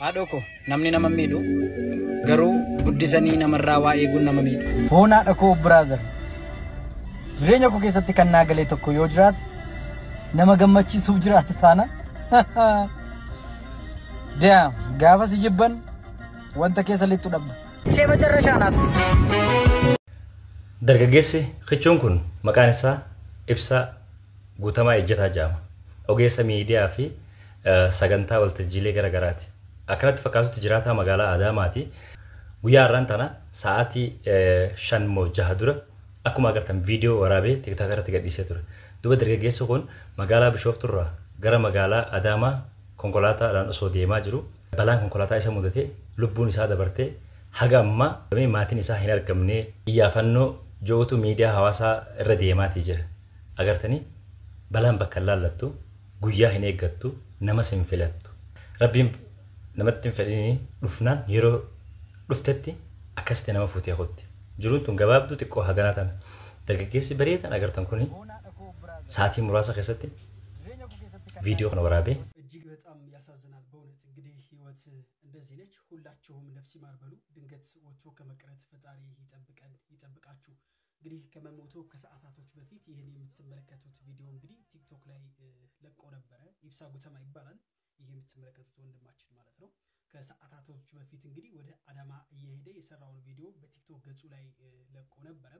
Adoko namni nama miidhu garuu guddisanii namarraa waa eeguun nama miidhu. Foon adoko brother. Jireenya koo keessatti kan naagalee tokko yoo jiraate nama gammachiisuuf jiraate taana. Damn, gaafa si jibban wanta keessa littu dhabba. Ishee macarrashaa naati. Dargaggeessi kichuun kun maqaan isaa Ibsaa Guutamaa Ejjataa jedhama. Ogeessa miidiyaa fi sagantaa waltajjiilee garagaraati. Akkanatti fakkaatutti jiraataa magaalaa Adaamaati. Guyyaa har'aan tana sa'aatii 5:06 dura akkuma agartan viidiyoo waraabee TikTok irratti gadhiisee ture. Duuba dargaggeessi kun magaalaa Bishooftuurraa gara magaalaa Adaamaa konkolaataadhaan osoo deemaa jiru balaan konkolaataa isa mudatee lubbuun isaa dabartee haga ammaa maatiin isaa hin argamne iyyaafannoo jootu miidiyaa hawaasaa irra deemaatii jira. Agartanii balaan bakka laallattu guyyaa hin eeggattu nama sin filattu. Rabbiin namatti hin fedhini dhufnaan yeroo dhuftetti akkasitti nama fuutee hotti. Jiruun tun gabaabduu xiqqoo haganaa tana. Dargaggeessi bareedan agartan kuni sa'aatii muraasa keessatti ቪዲዮ ነው ወራቤ እጅግ በጣም ያሳዝናል በእውነት እንግዲህ ህይወት እንደዚህ ነች ሁላችሁም ነፍስ ይማርበሉ ድንገት ወጥቶ ከመቅረት ፈጣሪ ይጠብቃችሁ እንግዲህ ከመሞቱ ከሰዓታቶች በፊት ይሄን የምትመለከቱት ቪዲዮ እንግዲህ ቲክቶክ ላይ ለቆ ነበር ኢብሳ ጉተማ ይባላል ይሄ የምትመለከቱት ወንድማችን ማለት ነው ከሰዓታቶች በፊት እንግዲህ ወደ አዳማ እየሄደ የሰራውን ቪዲዮ በቲክቶክ ገጹ ላይ ለቆ ነበር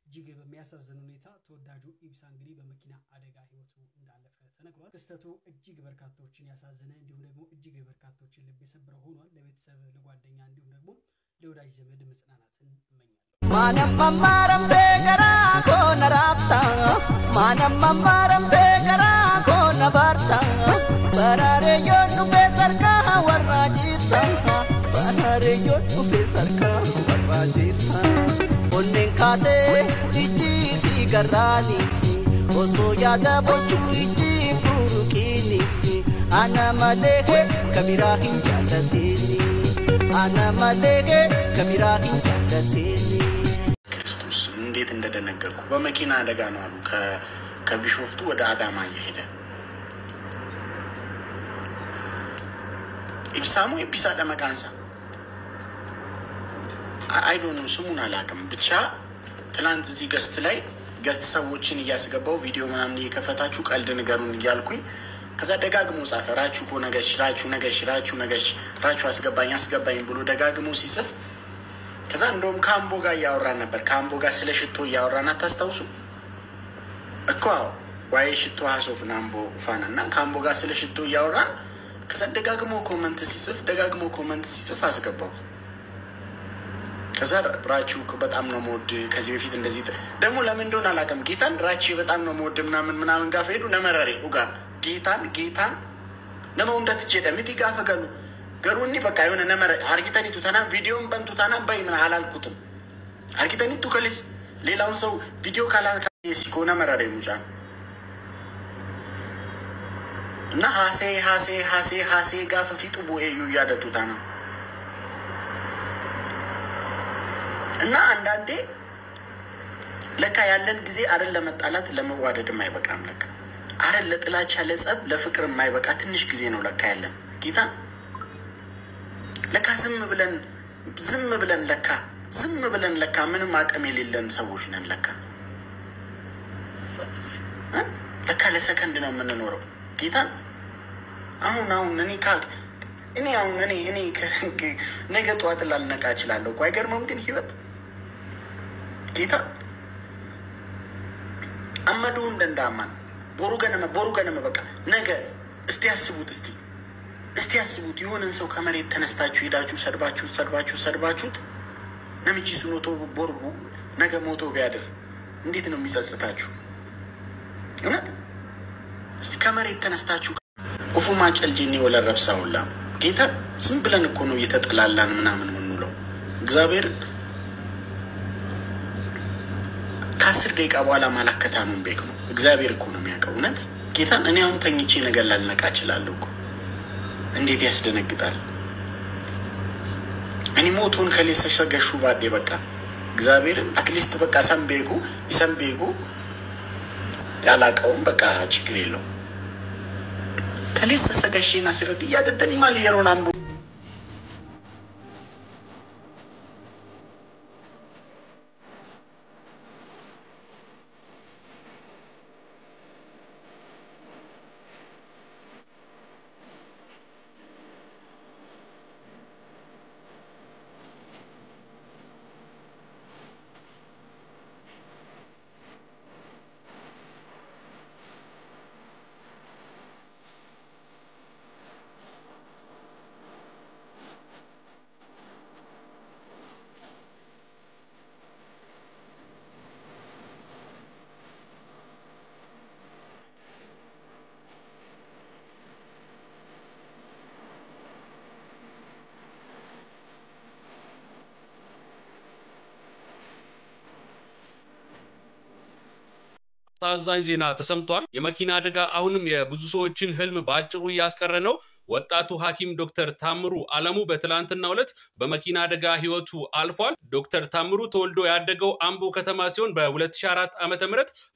እጅግ በሚያሳዝን ሁኔታ ተወዳጁ ኢብሳ እንግዲህ በመኪና አደጋ ህይወቱ እንዳለፈ ተነግሯል ክስተቱ እጅግ በርካቶችን ያሳዘነ እንዲሁም ደግሞ እጅግ በርካቶችን ልብ የሰበረ ሆኗል ለቤተሰብ ለጓደኛ እንዲሁም ደግሞ ለወዳጅ ዘመድ መጽናናትን እመኛለሁ ማንም ማማረም በገራ ኮነራፍታ ማንም ማማረም በገራ ኮነባርታ በራሬ ዮኑ በሰርካ ወራጂርታ በራሬ ዮኑ በሰርካ ወራጂርታ onneen kaatee ijji si garraani osoo yaada bochuu ijji furuqiini ana malee kabiraa hin jaallatini ana malee kabiraa hin jaallatini ክርስቶስ እንዴት እንደደነገርኩ በመኪና አደጋ ነው አሉ ከቢሾፍቱ ወደ አዳማ እየሄደ ኢብሳሙ ኢብሳ ደመቃንሳ I don't know someone አላቀም ብቻ ትላንት እዚህ ገስት ሰዎችን ያስገባው ቪዲዮ ምናምን እየከፈታችሁ ቀልድ ነገሩን ይያልኩኝ ከዛ ደጋግሞ ጻፈ ራቹ ኮ ራቹ አስገባኝ ብሎ ደጋግሞ ሲጽፍ ከዛ እንደውም ካምቦ ጋር ያወራ ነበር ካምቦ ጋር ስለሽቶ ያወራና ታስታውሱ እኮ ዋይ ሽቶ ሀሶፍ ናምቦ ፋናና ካምቦ ጋር ስለሽቶ ያወራ ከዛ ደጋግሞ ኮሜንት ሲጽፍ አስገባው ከዛ ራቹ በጣም ነው ሞድ ከዚህ በፊት እንደዚህ ደግሞ ለምን እንደሆነ አላቀም ጌታን ራቹ በጣም ነው ሞድ ምናምን ጋር ሄዱ ነመረሬ ኡጋ ጌታን ለማው እንደተጨደ ምት ይጋፈገሉ ገሩኒ በቃ የሆነ ነመረ አርጊተኒቱ ታና ቪዲዮን በንቱ ታና ባይ ምን አላልኩትም አርጊተኒቱ ከሊስ ሌላውን ሰው ቪዲዮ ካላ ሲኮ ነመረሬ ሙጫ እና ሀሴ ጋፈ ፊቱ ቦኤዩ ያደቱ ታና እና አንዳንዴ ለካ ያለን ጊዜ አይደል ለመጣላት ለመዋደድ የማይበቃም ለካ አይደል ለጥላቻ ለጸብ ለፍቅር የማይበቃ ትንሽ ጊዜ ነው ለካ ያለን ጌታ ለካ ዝም ብለን ለካ ምንም አቅም የሌለን ሰዎች ነን ለካ ለሰከንድ ነው የምንኖረው ጌታ አሁን እኔ ነገ ጧት ላልነቃ እችላለሁ እኮ አይገርምም ግን ህይወት ጌታ አመዱ እንደንዳማን ቦሩ ገነመ በቃ ነገ እስቲ ያስቡት የሆነን ሰው ከመሬት ተነስታችሁ ሄዳችሁ ሰድባችሁት ነምጂ ሱኖቶ ቦርቡ ነገ ሞቶ ቢያድር እንዴት ነው የሚጸጽታችሁ እውነት እስቲ ከመሬት ተነስታችሁ ኡፉማ ጨልጂኒ ወለ ረብሳውላ ጌታ ዝም ብለን እኮ ነው እየተጠላላን ምናምን ምንውለው እግዚአብሔር ከ10 ደቂቃ በኋላ ማላከታ ነው ቤክ ነው እግዚአብሔር እኮ ነው የሚያውቀው እውነት ጌታን እኔ አሁን ተኝቼ ነገር ላልነቃ እችላለሁ እኮ እንዴት ያስደነግጣል እኔ ሞቶን ከለሰሸገሹ ባዴ በቃ እግዚአብሔር አትሊስት በቃ ሰምቤጉ ያላቀው በቃ ችግር የለው ከለሰሸገሽና ሲረጥ ያደተኒ ማል የሮናምቡ አሳዛኝ ዜና ተሰምቷል። የመኪና አደጋ አሁንም የብዙ ሰዎችን ህልም በአጭሩ ያስቀረ ነው። ወጣቱ ሐኪም ዶክተር ታምሩ አለሙ በትላንትናው ዕለት በመኪና አደጋ ህይወቱ አልፏል። ዶክተር ታምሩ ተወልዶ ያደገው አምቦ ከተማ ሲሆን በ2004 ዓ.ም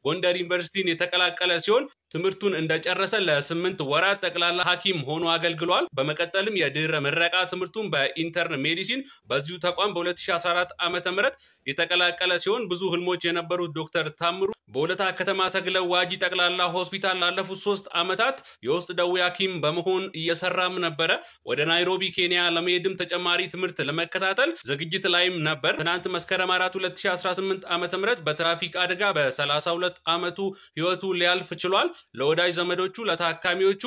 ጎንደር ዩኒቨርሲቲን የተቀላቀለ ሲሆን ትምህርቱን እንደጨረሰ ለ8 ወራት ጠቅላላ ሐኪም ሆኖ አገልግሏል። በመቀጠልም የድህረ ምረቃ ትምህርቱን በኢንተርን ሜዲሲን በዚሁ ተቋም በ2014 ዓ.ም የተቀላቀለ ሲሆን ብዙ ህልሞች የነበሩት ዶክተር ታምሩ በወለታ ከተማ ሰግለው ዋጂ ጠቅላላ ሆስፒታል ላለፉት 3 ዓመታት የውስጥ ደዌ ሐኪም በመሆን እየሰራም ነበር። ወደ ናይሮቢ ኬንያ ለመሄድም ተጨማሪ ትምህርት ለመከታተል ዝግጅት ላይም ነበር። ትናንት መስከረም 4 2018 ዓ.ም በትራፊክ አደጋ በ32 ዓመቱ ህይወቱ ሊያልፍ ችሏል። ለወዳጅ ዘመዶቹ ለታካሚዎቹ